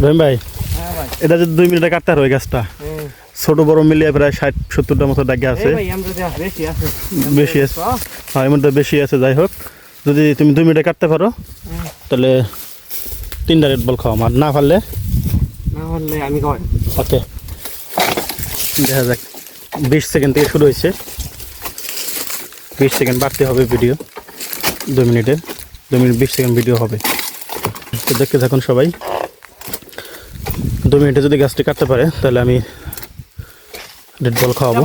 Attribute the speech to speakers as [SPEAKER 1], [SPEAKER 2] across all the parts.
[SPEAKER 1] রহিম ভাই এটা যদি 2 মিনিটে কাটতে হয় গাছটা ছোট বড় মিলিয়ে প্রায় 60-70টার মতো ডাকে আছে বেশি আছে হ্যাঁ এর মধ্যে বেশি আছে যাই হোক যদি তুমি 2 মিনিটে কাটতে পারো তাহলে 3টা রেড বল খাওয়া আর না পারলে
[SPEAKER 2] আমি
[SPEAKER 1] ওকে দেখা যাক 20 সেকেন্ড থেকে শুরু হয়েছে 20 সেকেন্ড বাড়তে হবে ভিডিও 2 মিনিটের 2 মিনিট 20 সেকেন্ড ভিডিও হবে তো দেখতে থাকুন সবাই 2 মিনিটে যদি গাছটি কাটতে পারে তাহলে আমি রেড বল খাওয়াবো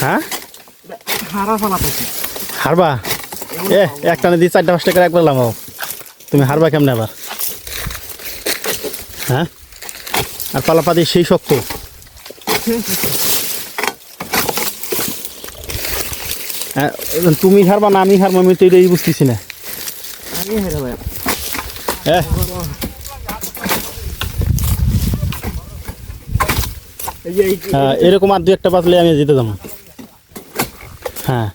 [SPEAKER 1] হ্যাঁ হারবা একটা দিয়ে 4টা-5টা করে একবার লাগাও তুমি হারবা কেমনে আবার হ্যাঁ আর পালাপাতি সেই শক্ত হ্যাঁ তুমি হারবা না আমি হারবো আমি তো এটাই বুঝতেছি না হ্যাঁ এরকম আর 2-1টা বাজলে আমি জিতে যাবো হ্যাঁ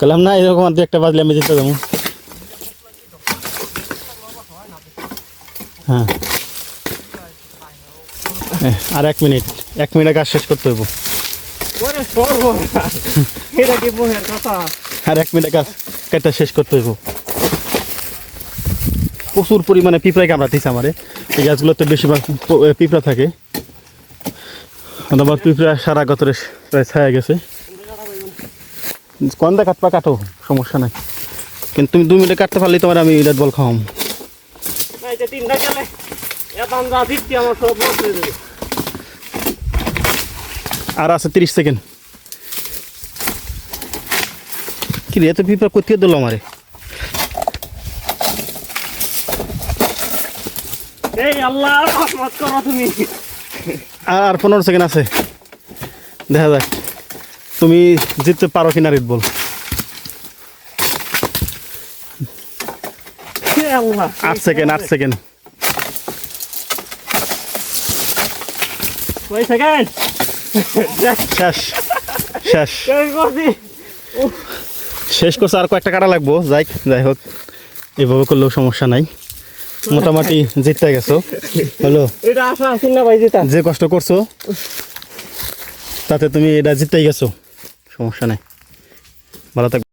[SPEAKER 1] বললাম না এরকম আর 2-1টা বাজলে আমি জিতে যাবো হ্যাঁ আর 1 মিনিট 1 মিনিটে কাজ শেষ করতে হইব আর 1 মিনিটে কাজ কাজটা শেষ করতে হইব প্রচুর পরিমাণে পিঁপড়ায় কামড়াতেছে আমারে এই গাছগুলোতে বেশিরভাগ পিঁপড়া থাকে আমার পিঁপড়া সারা গতরে প্রায় ছায়া গেছে কোনটা কাটবা কাটো সমস্যা নাই কিন্তু তুমি 2 মিনিটে কাটতে পারলে তোমার আমি রেড বল খাওয়াম আর আছে 30 সেকেন্ড কি রে এত পিঁপড়া কোথায় দিল আমারে আর 15 সেকেন্ড আছে দেখা যাক তুমি জিততে পারো কিনা রেড বল 8 সেকেন্ড শেষ করছে আর কয়েকটা কাটা লাগবো যাই হোক এভাবে করলেও সমস্যা নাই মোটামুটি জিততে গেছো হলো যে কষ্ট করছো তাতে তুমি এটা জিততেই গেছো সমস্যা নাই ভালো থাকবে